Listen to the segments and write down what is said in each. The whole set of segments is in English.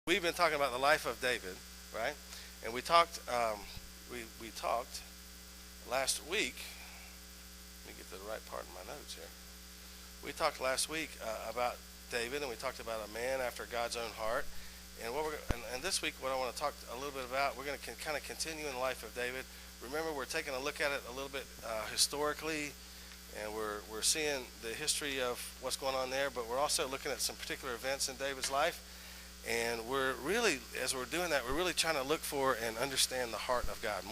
We've been talking about the life of David, right? And we talked last week. Let me get to the right part of my notes here. We talked last week about David, and we talked about a man after God's own heart. And this week, what I want to talk a little bit about, we're going to kind of continue in the life of David. Remember, we're taking a look at it a little bit historically, and we're seeing the history of what's going on there. But we're also looking at some particular events in David's life. And we're really, as we're doing that, we're really trying to look for and understand the heart of God.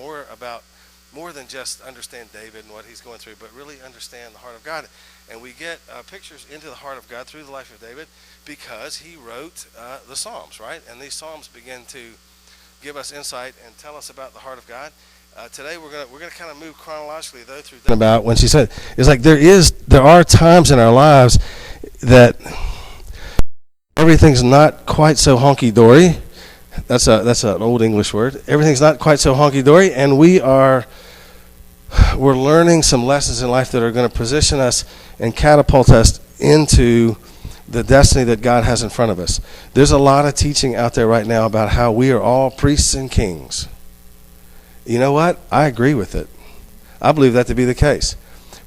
More than just understand David and what he's going through, but really understand the heart of God. And we get pictures into the heart of God through the life of David because he wrote the Psalms, right? And these Psalms begin to give us insight and tell us about the heart of God. Today we're gonna kind of move chronologically though through about when she said it's like there are times in our lives that everything's not quite so honky-dory. That's an old English word. Everything's not quite so honky-dory, and we're learning some lessons in life that are going to position us and catapult us into the destiny that God has in front of us. There's a lot of teaching out there right now about how we are all priests and kings. You know what? I agree with it. I believe that to be the case.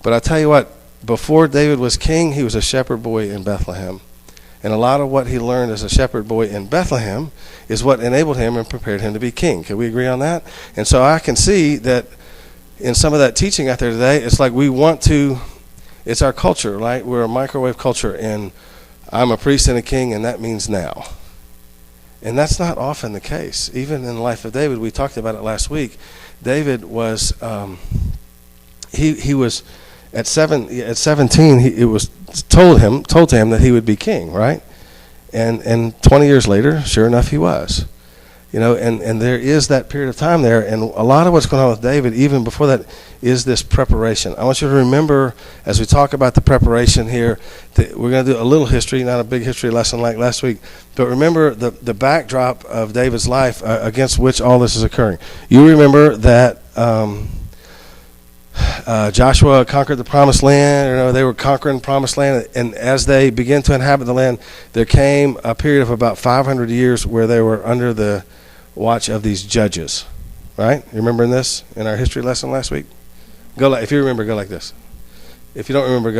But I tell you what, before David was king, he was a shepherd boy in Bethlehem. And a lot of what he learned as a shepherd boy in Bethlehem is what enabled him and prepared him to be king. Can we agree on that? And so I can see that in some of that teaching out there today, it's like it's our culture, right? We're a microwave culture, and I'm a priest and a king, and that means now. And that's not often the case. Even in the life of David, we talked about it last week. David was, he was, at 17, it was told to him that he would be king, right? And 20 years later, sure enough, he was. And there is that period of time there, and a lot of what's going on with David, even before that, is this preparation. I want you to remember, as we talk about the preparation here, we're going to do a little history, not a big history lesson like last week, but remember the backdrop of David's life against which all this is occurring. You remember that Joshua conquered the promised land. They were conquering the promised land, and as they began to inhabit the land, there came a period of about 500 years where they were under the watch of these judges, right? You remember this in our history lesson last week? If you remember, go like this. If you don't remember,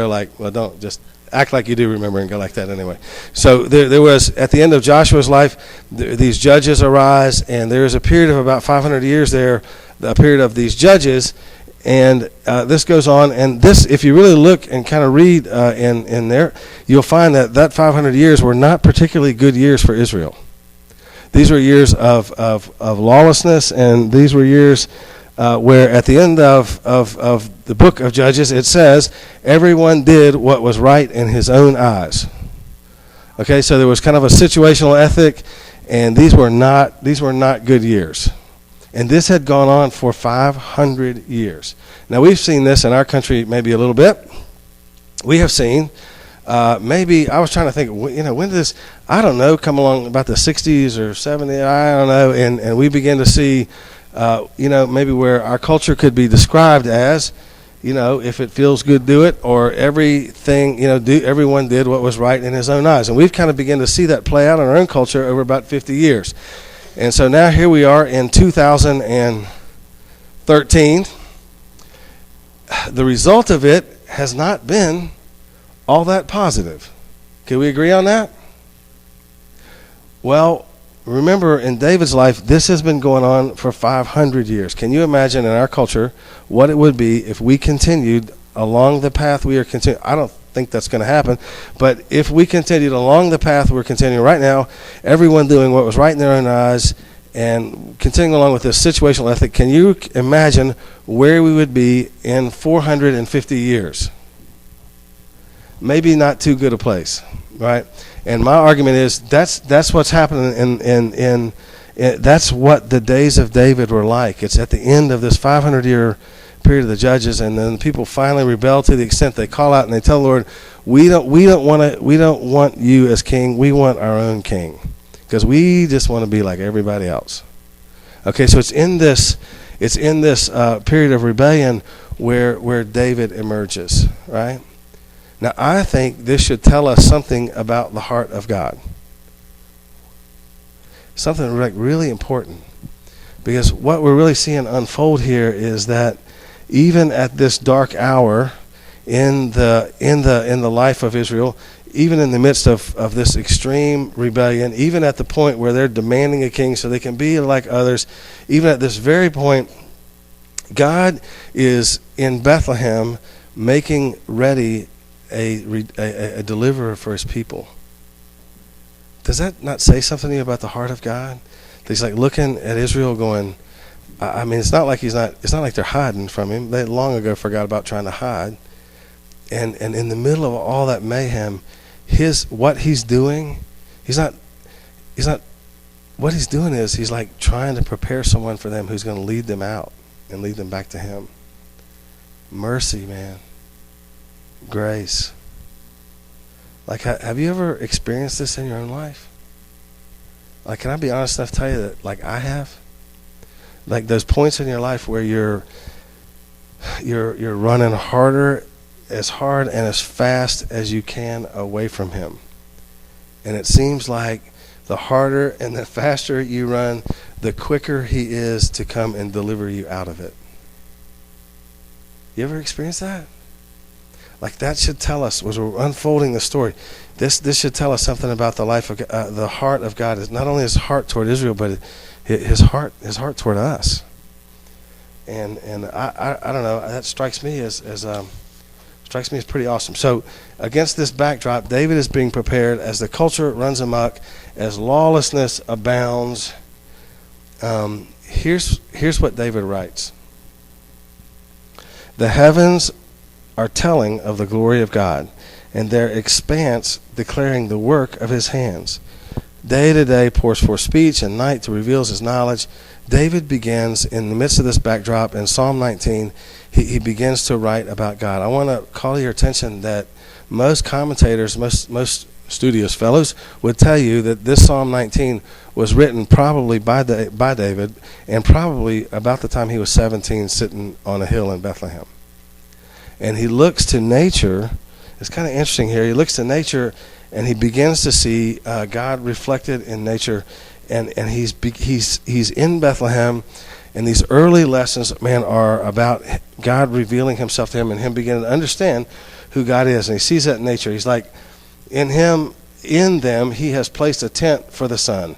don't just act like you do remember and go like that anyway. So there was, at the end of Joshua's life, these judges arise, and there is a period of about 500 years there, a period of these judges. And this goes on, and this, if you really look and kind of read in there, you'll find that 500 years were not particularly good years for Israel. These were years of lawlessness, and these were years where at the end of the book of Judges, it says, everyone did what was right in his own eyes. Okay, so there was kind of a situational ethic, and these were not good years. And this had gone on for 500 years. Now, we've seen this in our country maybe a little bit. We have seen, maybe, I was trying to think, when did this, I don't know, come along about the 60s or 70s, I don't know, and we begin to see, maybe where our culture could be described as, if it feels good, do it, or everything, everyone did what was right in his own eyes. And we've kind of begun to see that play out in our own culture over about 50 years. And so now here we are in 2013. The result of it has not been all that positive. Can we agree on that? Well, remember in David's life, this has been going on for 500 years. Can you imagine in our culture what it would be if we continued along the path we are continuing? I don't think that's going to happen, but if we continued along the path we're continuing right now, everyone doing what was right in their own eyes and continuing along with this situational ethic, can you imagine where we would be in 450 years? Maybe not too good a place, right? And my argument is that's what's happening in that's what the days of David were like. It's at the end of this 500-year period of the judges, and then people finally rebel to the extent they call out and they tell the Lord, we don't want you as king. We want our own king because we just want to be like everybody else. Okay, so it's in this period of rebellion where David emerges, right? Now, I think this should tell us something about the heart of God. something like really important. Because what we're really seeing unfold here is that even at this dark hour in the life of Israel, even in the midst of this extreme rebellion, even at the point where they're demanding a king so they can be like others, even at this very point, God is in Bethlehem making ready a deliverer for his people. Does that not say something to you about the heart of God? He's like looking at Israel going, I mean, it's not like they're hiding from him. They long ago forgot about trying to hide. And in the middle of all that mayhem, what he's doing, what he's doing is he's like trying to prepare someone for them who's going to lead them out and lead them back to him. Mercy, man. Grace. Like, have you ever experienced this in your own life? Like, can I be honest enough to tell you that, like, I have? Like, those points in your life where you're running as hard and as fast as you can away from him. And it seems like the harder and the faster you run, the quicker he is to come and deliver you out of it. You ever experienced that? Like, that should tell us, as we're unfolding the story, this should tell us something about the life of the heart of God. Is not only his heart toward Israel, but his heart toward us. And I don't know, that strikes me as pretty awesome. So against this backdrop, David is being prepared as the culture runs amok, as lawlessness abounds. Here's what David writes. The heavens are telling of the glory of God, and their expanse declaring the work of his hands. Day to day pours forth speech, and night to reveals his knowledge. David begins, in the midst of this backdrop, in Psalm 19, he begins to write about God. I want to call your attention that most commentators, most studious fellows, would tell you that this Psalm 19 was written probably by David, and probably about the time he was 17, sitting on a hill in Bethlehem. And he looks to nature. It's kind of interesting here. He looks to nature, and he begins to see God reflected in nature. And he's in Bethlehem, and these early lessons, man, are about God revealing himself to him and him beginning to understand who God is. And he sees that in nature. He's like, in them, he has placed a tent for the sun,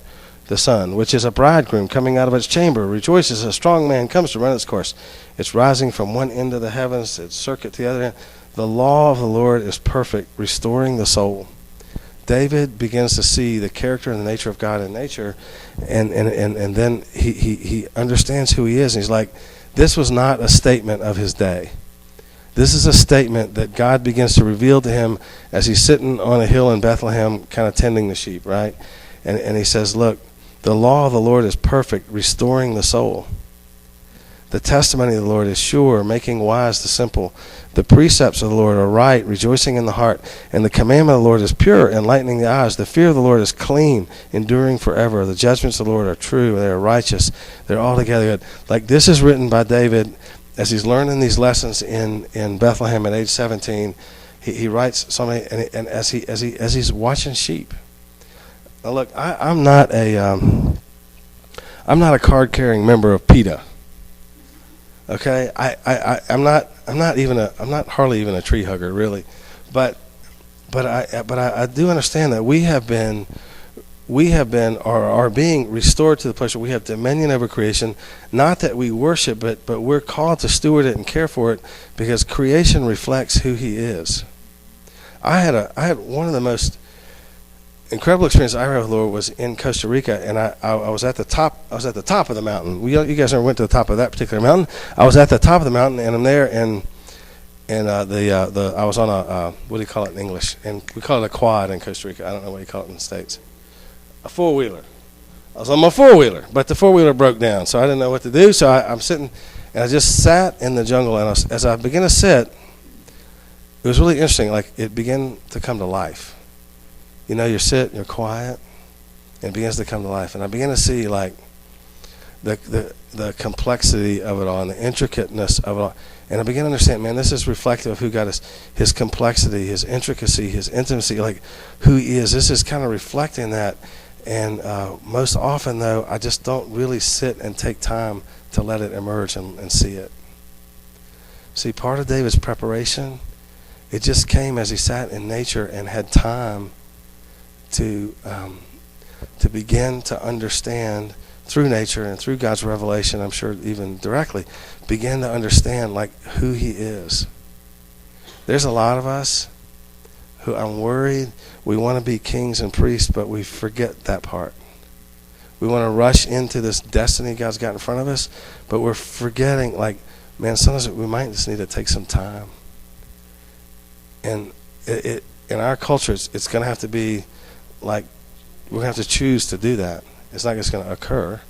which is a bridegroom coming out of its chamber, rejoices as a strong man comes to run its course. It's rising from one end of the heavens, its circuit to the other end. The law of the Lord is perfect, restoring the soul. David begins to see the character and the nature of God in nature, and then he understands who he is. And he's like, this was not a statement of his day. This is a statement that God begins to reveal to him as he's sitting on a hill in Bethlehem, kind of tending the sheep, right? And he says, look, the law of the Lord is perfect, restoring the soul. The testimony of the Lord is sure, making wise the simple. The precepts of the Lord are right, rejoicing in the heart. And the commandment of the Lord is pure, enlightening the eyes. The fear of the Lord is clean, enduring forever. The judgments of the Lord are true, they are righteous. They're altogether good. Like, this is written by David as he's learning these lessons in Bethlehem at age 17. He writes something, and as he's watching sheep. Now look, I'm not a card-carrying member of PETA. Okay, I'm not hardly even a tree hugger, really, but I do understand that we have been or are being restored to the place where we have dominion over creation. Not that we worship, but we're called to steward it and care for it, because creation reflects who he is. I had one of the most incredible experience I ever had with the Lord was in Costa Rica, and I was at the top of the mountain. You guys never went to the top of that particular mountain. I was at the top of the mountain, and I'm there, and I was on a what do you call it in English? And we call it a quad in Costa Rica. I don't know what you call it in the States. A four-wheeler. I was on my four-wheeler, but the four-wheeler broke down, so I didn't know what to do. So I'm sitting, and I just sat in the jungle, and as I began to sit, it was really interesting. Like, it began to come to life. You know, you're sitting, you're quiet, and it begins to come to life. And I began to see, like, the complexity of it all and the intricateness of it all. And I began to understand, man, this is reflective of who God is. His complexity, his intricacy, his intimacy, like who he is. This is kind of reflecting that. And most often, though, I just don't really sit and take time to let it emerge and see it. See, part of David's preparation, it just came as he sat in nature and had time to begin to understand through nature and through God's revelation, I'm sure even directly, begin to understand like who he is. There's a lot of us who I'm worried we want to be kings and priests, but we forget that part. We want to rush into this destiny God's got in front of us, but we're forgetting, like, man, sometimes we might just need to take some time. And it in our culture, it's going to have to be like, we're going to have to choose to do that. It's not just going to occur.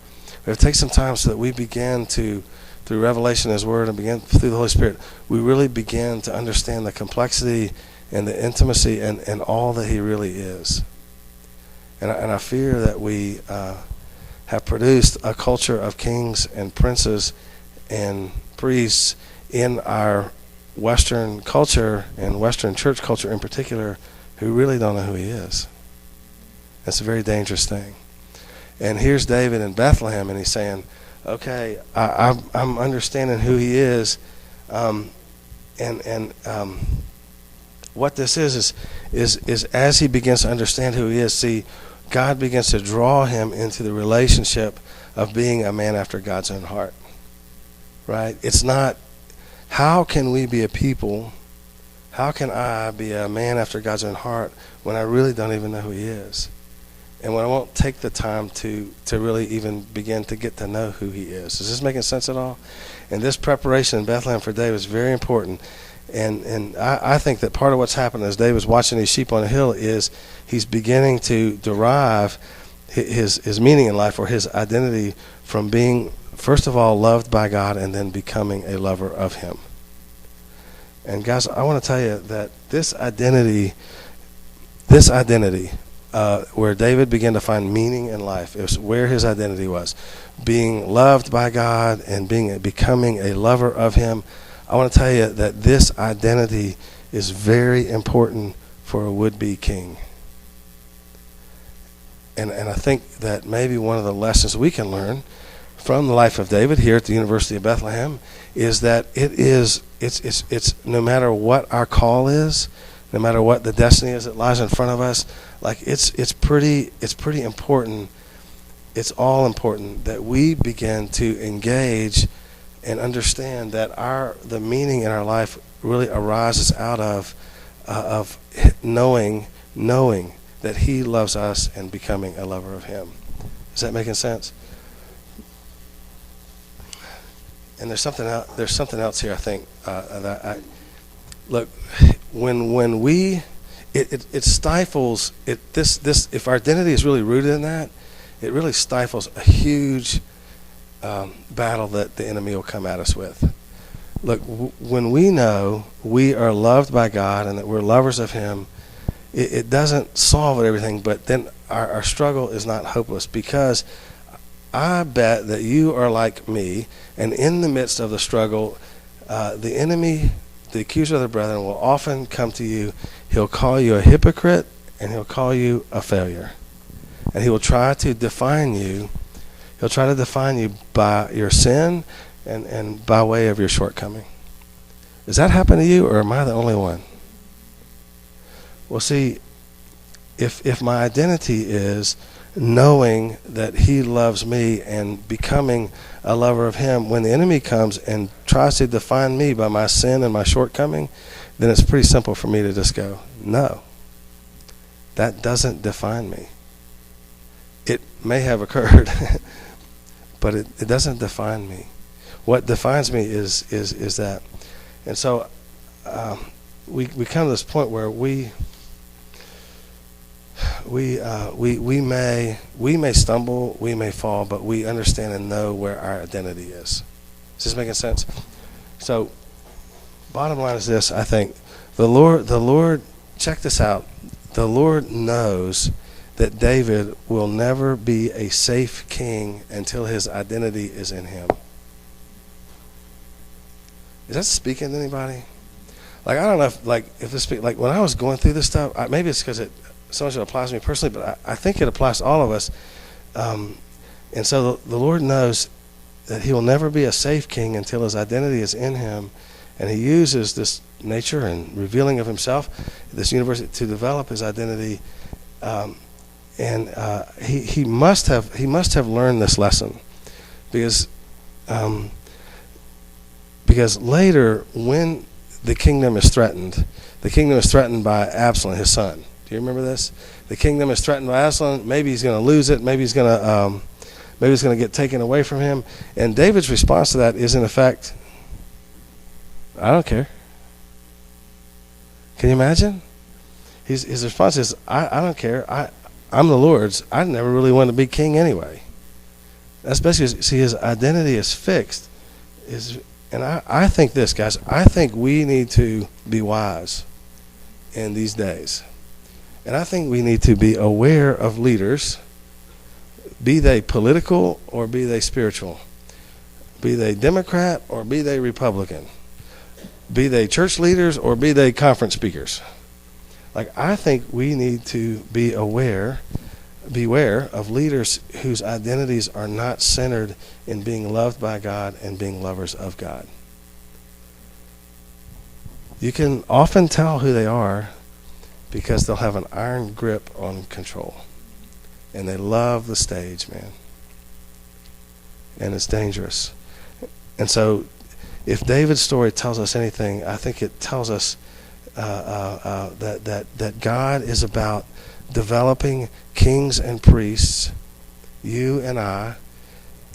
We have to take some time so that we begin to, through revelation of his word and begin through the Holy Spirit, we really begin to understand the complexity and the intimacy and all that he really is. And I fear that we have produced a culture of kings and princes and priests in our Western culture and Western church culture in particular who really don't know who he is. That's a very dangerous thing. And here's David in Bethlehem, and he's saying, okay, I'm understanding who he is, what this is as he begins to understand who he is, see, God begins to draw him into the relationship of being a man after God's own heart, right? It's not, how can we be a people, how can I be a man after God's own heart when I really don't even know who he is? And when I won't take the time to really even begin to get to know who he is. Is this making sense at all? And this preparation in Bethlehem for David is very important. And I think that part of what's happened as David's watching these sheep on the hill is he's beginning to derive his meaning in life or his identity from being, first of all, loved by God and then becoming a lover of him. And guys, I want to tell you that this identity, where David began to find meaning in life, it was where his identity was, being loved by God and becoming a lover of him. I want to tell you that this identity is very important for a would-be king. And I think that maybe one of the lessons we can learn from the life of David here at the University of Bethlehem is that it's no matter what our call is, no matter what the destiny is that lies in front of us, like it's pretty important. It's all important that we begin to engage and understand that the meaning in our life really arises out of knowing that he loves us and becoming a lover of him. Is that making sense? And there's something else here. I think look, when we it stifles it. This if our identity is really rooted in that, it really stifles a huge battle that the enemy will come at us with. Look, when we know we are loved by God and that we're lovers of him, it doesn't solve everything, but then our struggle is not hopeless, because I bet that you are like me, and in the midst of the struggle, the enemy, the accuser of the brethren, will often come to you. He'll call you a hypocrite, and he'll call you a failure. And he will try to define you. He'll try to define you by your sin and by way of your shortcoming. Does that happen to you, or am I the only one? Well, see, if my identity is knowing that he loves me and becoming a lover of him, when the enemy comes and tries to define me by my sin and my shortcoming, then it's pretty simple for me to just go, no, that doesn't define me. It may have occurred, but it doesn't define me. What defines me is that. And so we come to this point where we may stumble, we may fall, but we understand and know where our identity is. Is this making sense? So, bottom line is this: I think the Lord, check this out. The Lord knows that David will never be a safe king until his identity is in him. Is that speaking to anybody? Like, I don't know if this speak, like when I was going through this stuff, maybe it's because so much it applies to me personally, but I think it applies to all of us. And so the Lord knows that he will never be a safe king until his identity is in him. And he uses this nature and revealing of himself, this universe, to develop his identity. He must have learned this lesson, because later, when the kingdom is threatened by Absalom, his son. Do you remember this? The kingdom is threatened by Absalom. Maybe he's going to lose it. Maybe it's going to get taken away from him. And David's response to that is, in effect, I don't care. Can you imagine? His response is, I don't care. I'm the Lord's. I never really wanted to be king anyway. That's basically, see, his identity is fixed. And I think this, guys, I think we need to be wise in these days. And I think we need to be aware of leaders, be they political or be they spiritual, be they Democrat or be they Republican, be they church leaders or be they conference speakers. Like, I think we need to beware of leaders whose identities are not centered in being loved by God and being lovers of God. You can often tell who they are because they'll have an iron grip on control. And they love the stage, man. And it's dangerous. And so, if David's story tells us anything, I think it tells us that God is about developing kings and priests, you and I,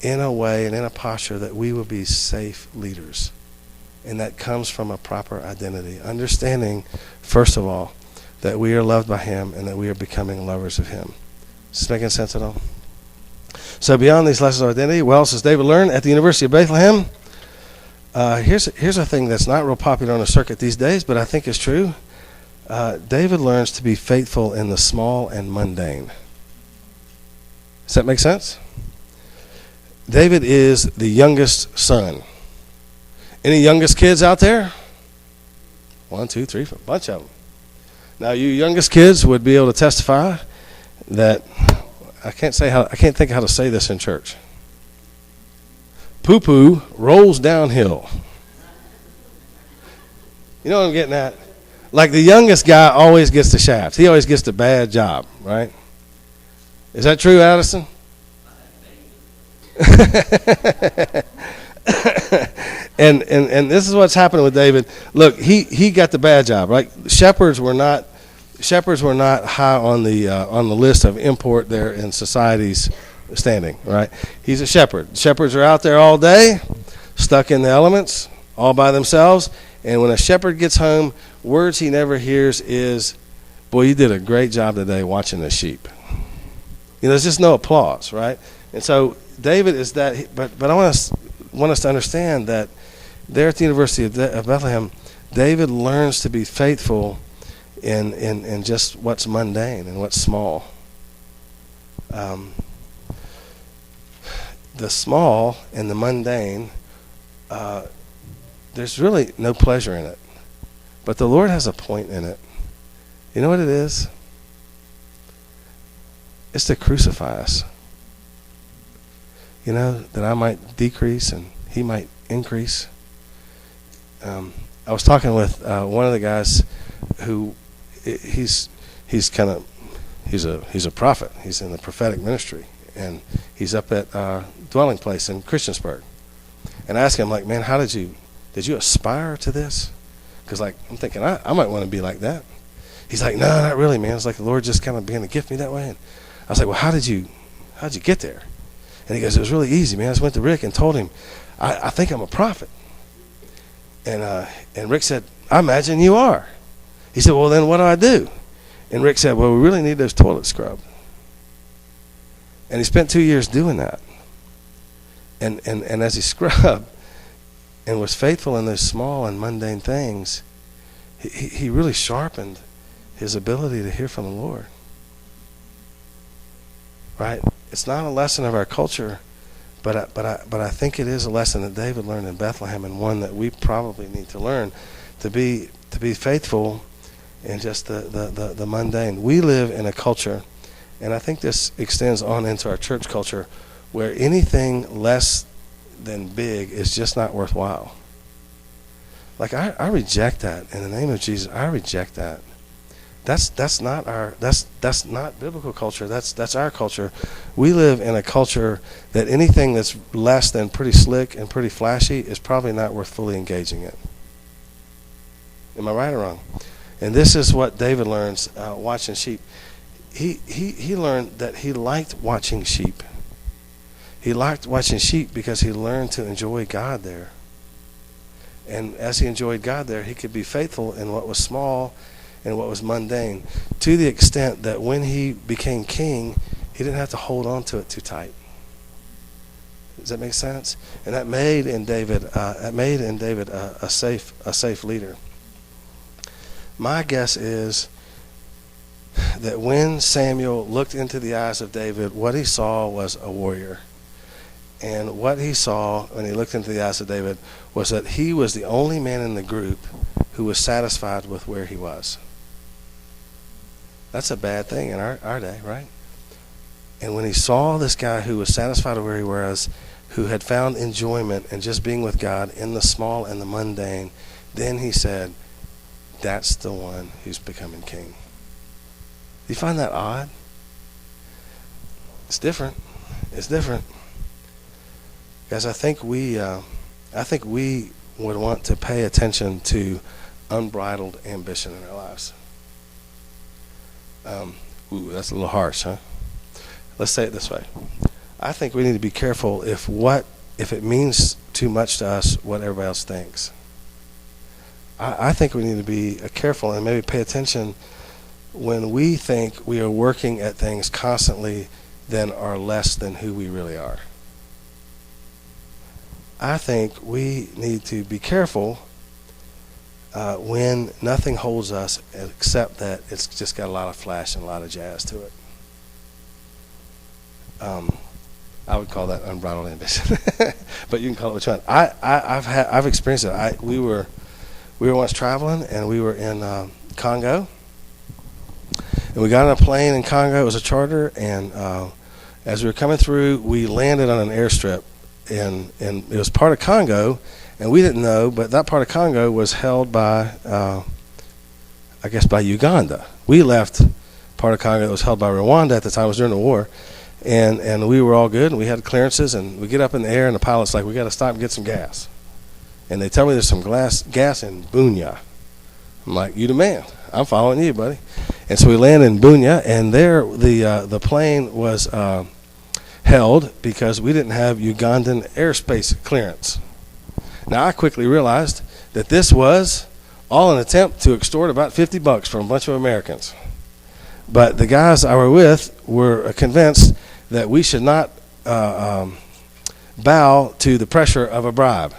in a way and in a posture that we will be safe leaders. And that comes from a proper identity. Understanding, first of all, that we are loved by him and that we are becoming lovers of him. Is this making sense at all? So beyond these lessons of identity, what else does David learn at the University of Bethlehem? Here's a thing that's not real popular on the circuit these days, but I think is true. David learns to be faithful in the small and mundane. Does that make sense? David is the youngest son. Any youngest kids out there? 1, 2, 3, 4, a bunch of them. Now, you youngest kids would be able to testify that I can't think how to say this in church. Poo-poo rolls downhill. You know what I'm getting at? Like, the youngest guy always gets the shaft. He always gets the bad job, right? Is that true, Addison? and this is what's happening with David. Look, he got the bad job, right? Shepherds were not high on the list of import there in society's standing, right? He's a shepherd. Shepherds are out there all day, stuck in the elements, all by themselves. And when a shepherd gets home, words he never hears is, "Boy, you did a great job today watching the sheep." You know, there's just no applause, right? And so David is that. But I want us to understand that there at the University of Bethlehem, David learns to be faithful in just what's mundane and what's small. The small and the mundane, there's really no pleasure in it. But the Lord has a point in it. You know what it is? It's to crucify us. You know, that I might decrease and he might increase. I was talking with one of the guys who he's a prophet. He's in the prophetic ministry, and he's up at Dwelling Place in Christiansburg. And I asked him, like, man, did you aspire to this? Because, like, I'm thinking I might want to be like that. He's like, no, not really, man. It's like the Lord just kind of began to gift me that way. And I was like, well, how'd you get there? And he goes, it was really easy, man. I just went to Rick and told him, I think I'm a prophet. And Rick said, I imagine you are. He said, well, then what do I do? And Rick said, well, we really need those toilets scrubbed. And he spent 2 years doing that. And as he scrubbed and was faithful in those small and mundane things, he really sharpened his ability to hear from the Lord. Right? It's not a lesson of our culture, but I think it is a lesson that David learned in Bethlehem, and one that we probably need to learn to be faithful and just the mundane. We live in a culture, and I think this extends on into our church culture, where anything less than big is just not worthwhile. Like I reject that in the name of Jesus. I reject that. That's not biblical culture. That's our culture. We live in a culture that anything that's less than pretty slick and pretty flashy is probably not worth fully engaging in. Am I right or wrong? And this is what David learns watching sheep. He learned that he liked watching sheep. He liked watching sheep because he learned to enjoy God there. And as he enjoyed God there, he could be faithful in what was small and what was mundane, to the extent that when he became king, he didn't have to hold on to it too tight. Does that make sense? And that made in David a safe leader. My guess is that when Samuel looked into the eyes of David, what he saw was a warrior. And what he saw when he looked into the eyes of David was that he was the only man in the group who was satisfied with where he was. That's a bad thing in our day, right? And when he saw this guy who was satisfied with where he was, who had found enjoyment in just being with God in the small and the mundane, then he said, that's the one who's becoming king. Do you find that odd? It's different. It's different. Guys, I think we would want to pay attention to unbridled ambition in our lives. That's a little harsh, huh? Let's say it this way. I think we need to be careful if it means too much to us what everybody else thinks. I think we need to be careful and maybe pay attention when we think we are working at things constantly that are less than who we really are. I think we need to be careful when nothing holds us except that it's just got a lot of flash and a lot of jazz to it. I would call that unbridled ambition, but you can call it what you want. I've experienced it. We were once traveling, and we were in Congo, and we got on a plane in Congo. It was a charter, and as we were coming through, we landed on an airstrip. And it was part of Congo, and we didn't know, but that part of Congo was held by, by Uganda. We left part of Congo that was held by Rwanda at the time. It was during the war, and we were all good, and we had clearances, and we get up in the air, and the pilot's like, we got to stop and get some gas. And they tell me there's some gas in Bunia. I'm like, you the man. I'm following you, buddy. And so we land in Bunia, and there the plane was held because we didn't have Ugandan airspace clearance. Now I quickly realized that this was all an attempt to extort about $50 from a bunch of Americans. But the guys I were with were convinced that we should not bow to the pressure of a bribe.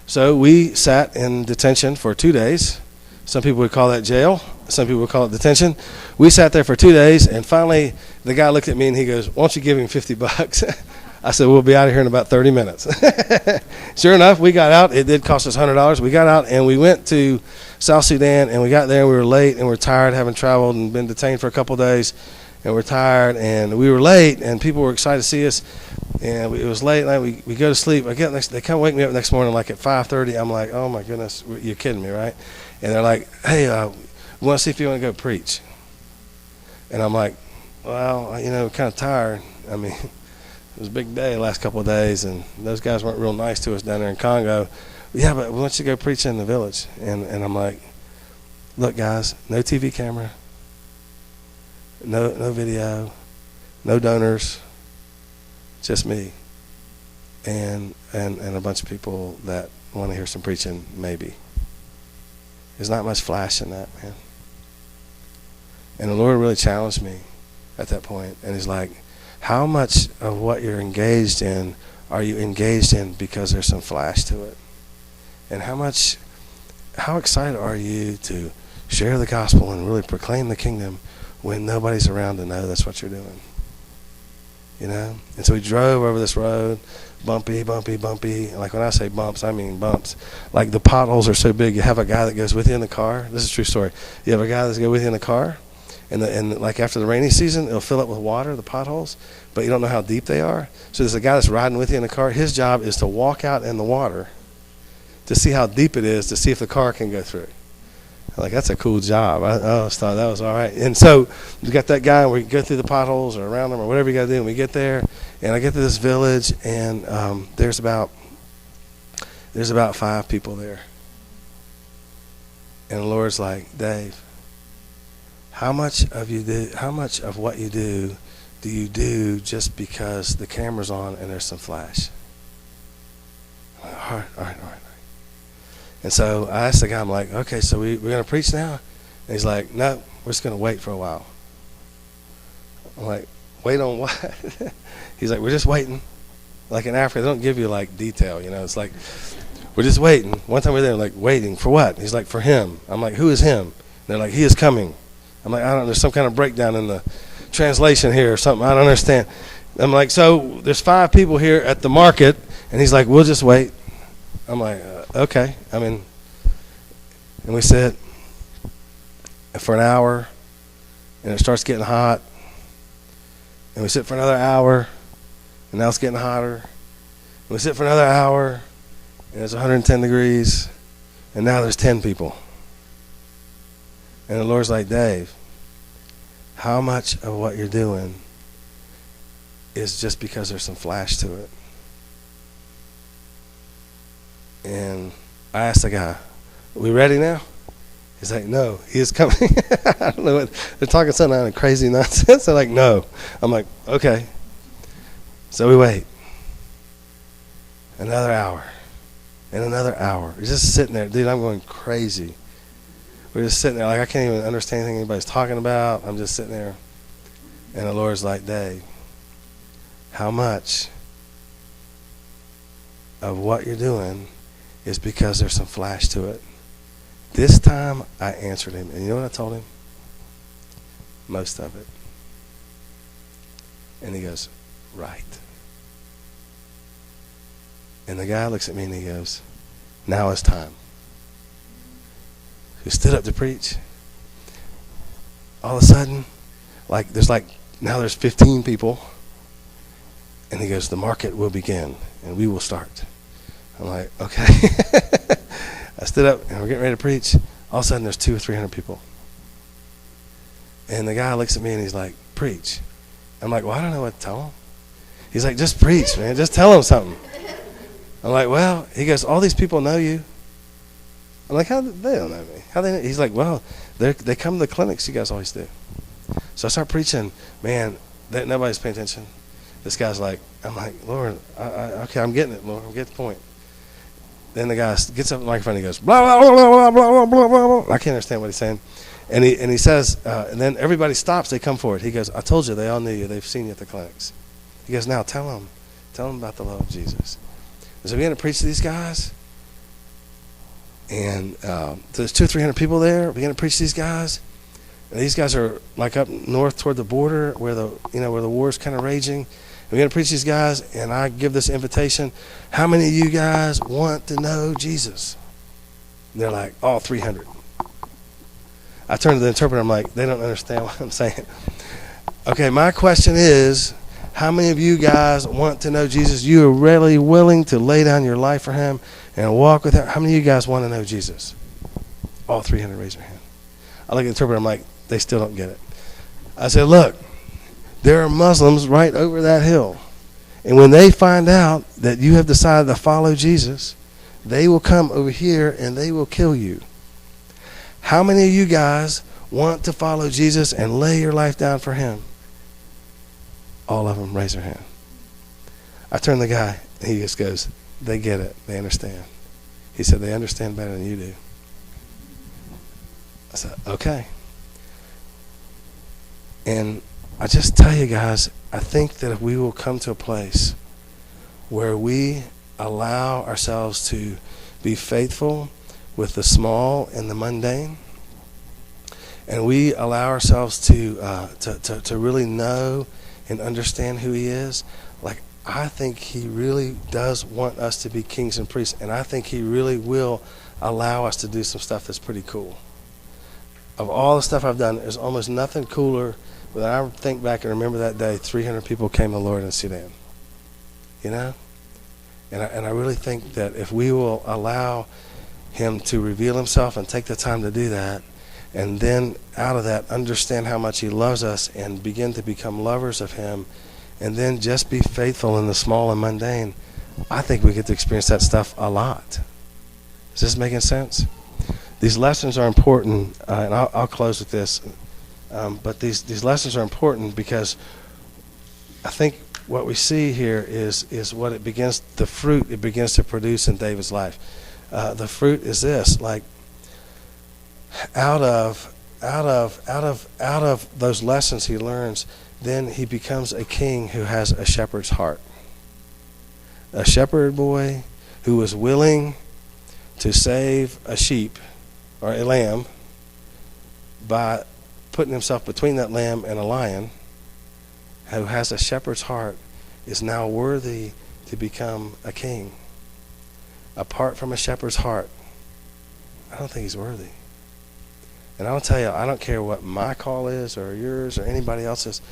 So we sat in detention for 2 days. Some people would call that jail. Some people would call it detention. We sat there for 2 days, and finally the guy looked at me and he goes, why don't you give him $50? I said, we'll be out of here in about 30 minutes. Sure enough, we got out. It did cost us $100. We got out, and we went to South Sudan, and we got there, and we were late, and we were tired, having traveled and been detained for a couple of days, and we're tired, and we were late, and people were excited to see us, and it was late at night. We go to sleep. They come wake me up next morning like at 5:30. I'm like, oh, my goodness, you're kidding me, right? And they're like, hey, we want to see if you want to go preach. And I'm like, well, kind of tired. I mean, it was a big day the last couple of days, and those guys weren't real nice to us down there in Congo. Yeah, but we want you to go preach in the village. And I'm like, look, guys, no TV camera, no video, no donors, just me and a bunch of people that want to hear some preaching, maybe. There's not much flash in that, man. And the Lord really challenged me at that point, and he's like, how much of what you're engaged in are you engaged in because there's some flash to it? And how excited are you to share the gospel and really proclaim the kingdom when nobody's around to know that's what you're doing? you know. And so we drove over this road, bumpy. Like when I say bumps, I mean bumps. Like the potholes are so big. You have a guy that goes with you in the car. This is a true story. You have a guy that's go with you in the car, and like after the rainy season, it'll fill up with water, the potholes, but you don't know how deep they are. So there's a guy that's riding with you in the car. His job is to walk out in the water to see how deep it is, to see if the car can go through. Like, that's a cool job. I always thought that was all right. And so we got that guy, and we go through the potholes or around them or whatever you got to do, and we get there, and I get to this village, and there's about 5 people there. And the Lord's like, Dave, how much of what you do you do just because the camera's on and there's some flash? I'm like, all right. And so I asked the guy, I'm like, okay, so we're going to preach now? And he's like, no, we're just going to wait for a while. I'm like, wait on what? He's like, we're just waiting. Like in Africa, they don't give you like detail, you know. It's like, we're just waiting. One time we were there, like, waiting for what? He's like, for him. I'm like, who is him? And they're like, he is coming. I'm like, there's some kind of breakdown in the translation here or something. I don't understand. I'm like, so there's 5 people here at the market. And he's like, we'll just wait. I'm like, okay. I mean, and we sit for an hour, and it starts getting hot. And we sit for another hour, and now it's getting hotter. And we sit for another hour, and it's 110 degrees, and now there's 10 people. And the Lord's like, Dave, how much of what you're doing is just because there's some flash to it? And I asked the guy, are we ready now? He's like, no, he is coming. I don't know what, they're talking some kind of crazy nonsense. They're like, no. I'm like, okay. So we wait. Another hour. And another hour. We're just sitting there. Dude, I'm going crazy. We're just sitting there like I can't even understand anything anybody's talking about. I'm just sitting there. And the Lord's like, Dave, how much of what you're doing is because there's some flash to it? This time I answered him. And you know what I told him? Most of it. And he goes, right. And the guy looks at me and he goes, now it's time. Who stood up to preach. All of a sudden, now there's 15 people. And he goes, the market will begin and we will start. I'm like, okay. I stood up and we're getting ready to preach. All of a sudden there's 200 or 300 people. And the guy looks at me and he's like, preach. I'm like, well, I don't know what to tell him. He's like, just preach, man. Just tell him something. I'm like, well, he goes, all these people know you. I'm like, they don't know me? How they know? He's like, well, they come to the clinics you guys always do. So I start preaching. Man, nobody's paying attention. This guy's like, I'm like, Lord, okay, I'm getting it, Lord. I'm getting the point. Then the guy gets up the microphone and he goes, blah, blah, blah, blah, blah, blah, blah, blah. I can't understand what he's saying. And he says, and then everybody stops. They come forward. He goes, I told you, they all knew you. They've seen you at the clinics. He goes, now tell them about the love of Jesus. And so we began to preach to these guys. And there's 200 or 300 people there. We began to preach to these guys. And these guys are like up north toward the border where the war's kind of raging. We're going to preach these guys, and I give this invitation. How many of you guys want to know Jesus? And they're like, all 300. I turn to the interpreter. I'm like, they don't understand what I'm saying. Okay, my question is, how many of you guys want to know Jesus? You are really willing to lay down your life for him and walk with him? How many of you guys want to know Jesus? All 300 raise their hand. I look at the interpreter. I'm like, they still don't get it. I said, look. There are Muslims right over that hill. And when they find out that you have decided to follow Jesus, they will come over here and they will kill you. How many of you guys want to follow Jesus and lay your life down for him? All of them raise their hand. I turn to the guy and he just goes, they get it. They understand. He said, they understand better than you do. I said, okay. And I just tell you guys, I think that if we will come to a place where we allow ourselves to be faithful with the small and the mundane, and we allow ourselves to really know and understand who he is, like, I think he really does want us to be kings and priests, and I think he really will allow us to do some stuff that's pretty cool. Of all the stuff I've done, there's almost nothing cooler when I think back and remember that day 300 people came to the Lord in Sudan. You know? And I really think that if we will allow him to reveal himself and take the time to do that, and then out of that understand how much he loves us and begin to become lovers of him, and then just be faithful in the small and mundane, I think we get to experience that stuff a lot. Is this making sense? These lessons are important, and I'll close with this. But these lessons are important because I think what we see here is what it begins, the fruit it begins to produce in David's life. The fruit is this, like, out of those lessons he learns, then he becomes a king who has a shepherd's heart. A shepherd boy who was willing to save a sheep or a lamb by putting himself between that lamb and a lion, who has a shepherd's heart, is now worthy to become a king. Apart from a shepherd's heart, I don't think he's worthy. And I'll tell you, I don't care what my call is or yours or anybody else's.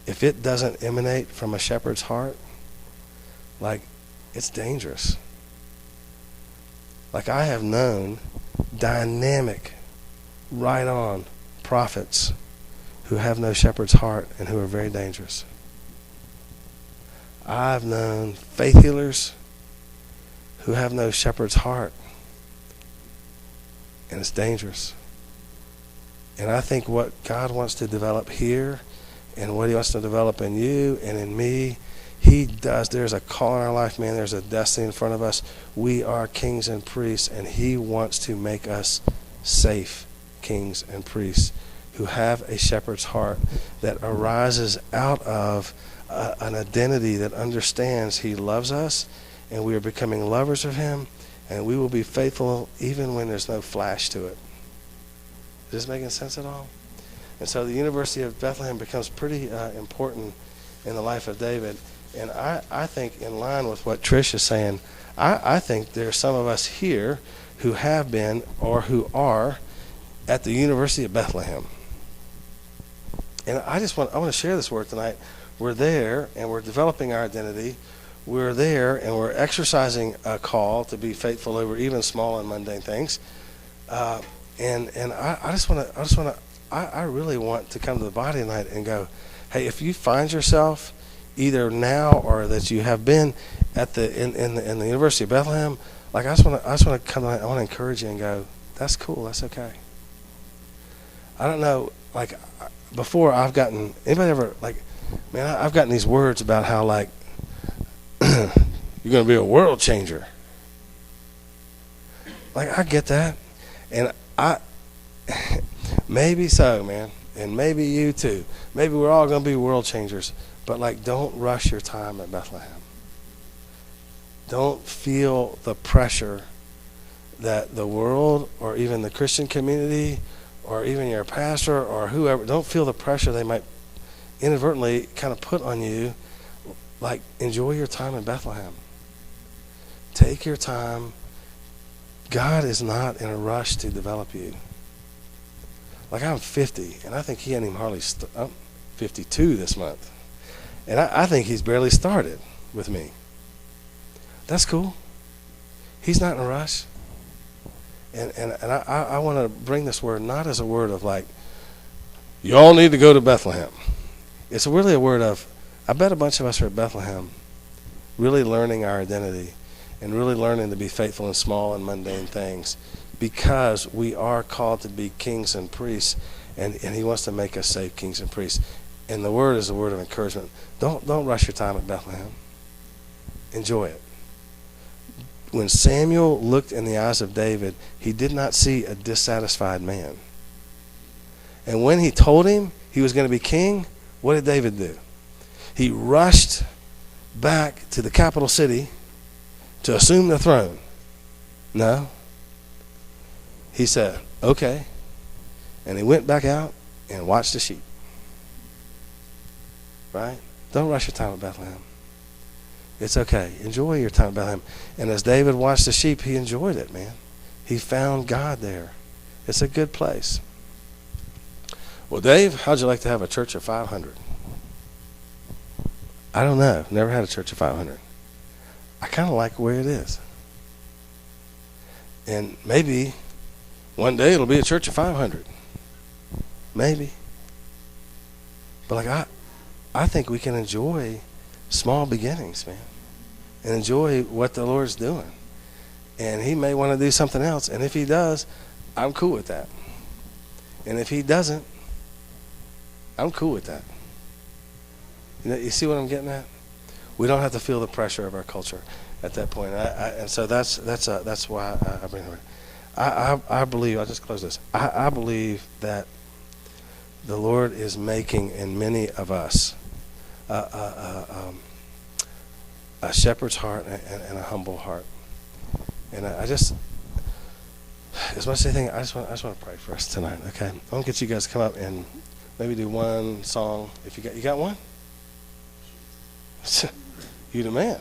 If it doesn't emanate from a shepherd's heart, like, it's dangerous. Like, I have known dynamic, right-on prophets who have no shepherd's heart and who are very dangerous. I've known faith healers who have no shepherd's heart, and it's dangerous. And I think what God wants to develop here and what he wants to develop in you and in me, he does. There's a call in our life, man. There's a destiny in front of us. We are kings and priests, and he wants to make us safe kings and priests who have a shepherd's heart that arises out of an identity that understands he loves us, and we are becoming lovers of him, and we will be faithful even when there's no flash to it. Is this making sense at all? And so the University of Bethlehem becomes pretty important in the life of David. And I think, in line with what Trish is saying, I think there are some of us here who have been or who are at the University of Bethlehem. And I want to share this word tonight. We're there, and we're developing our identity. We're there, and we're exercising a call to be faithful over even small and mundane things. And I really want to come to the body tonight and go, hey, if you find yourself either now or that you have been at in the University of Bethlehem, like, I just want to come tonight. I want to encourage you and go, that's cool, that's okay. I don't know, like, before I've gotten, anybody ever, like, man, I've gotten these words about how, like, you're going to be a world changer. Like, I get that. And maybe so, man. And maybe you too. Maybe we're all going to be world changers. But, like, don't rush your time at Bethlehem. Don't feel the pressure that the world or even the Christian community or even your pastor or whoever, don't feel the pressure they might inadvertently kind of put on you. Like, enjoy your time in Bethlehem. Take your time. God is not in a rush to develop you. Like, I'm 50, and I think he hadn't even hardly I'm 52 this month. And I think he's barely started with me. That's cool. He's not in a rush. And I want to bring this word not as a word of, like, you all need to go to Bethlehem. It's really a word of, I bet a bunch of us are at Bethlehem really learning our identity and really learning to be faithful in small and mundane things, because we are called to be kings and priests, and he wants to make us safe kings and priests. And the word is a word of encouragement. Don't rush your time at Bethlehem. Enjoy it. When Samuel looked in the eyes of David, he did not see a dissatisfied man. And when he told him he was going to be king, what did David do? He rushed back to the capital city to assume the throne. No. He said, okay. And he went back out and watched the sheep. Right? Don't rush your time at Bethlehem. It's okay. Enjoy your time at Bethlehem. And as David watched the sheep, he enjoyed it, man. He found God there. It's a good place. Well, Dave, how'd you like to have a church of 500? I don't know. Never had a church of 500. I kind of like where it is. And maybe one day it'll be a church of 500. Maybe. But I think we can enjoy small beginnings, man. And enjoy what the Lord's doing. And he may want to do something else. And if he does, I'm cool with that. And if he doesn't, I'm cool with that. You see what I'm getting at? We don't have to feel the pressure of our culture at that point. And so that's why I bring it up. I believe, I'll just close this. I believe that the Lord is making in many of us a shepherd's heart and a humble heart. And I just, as much as anything, I just want to pray for us tonight. Okay, I want to get you guys to come up and maybe do one song. If you got one, you the man.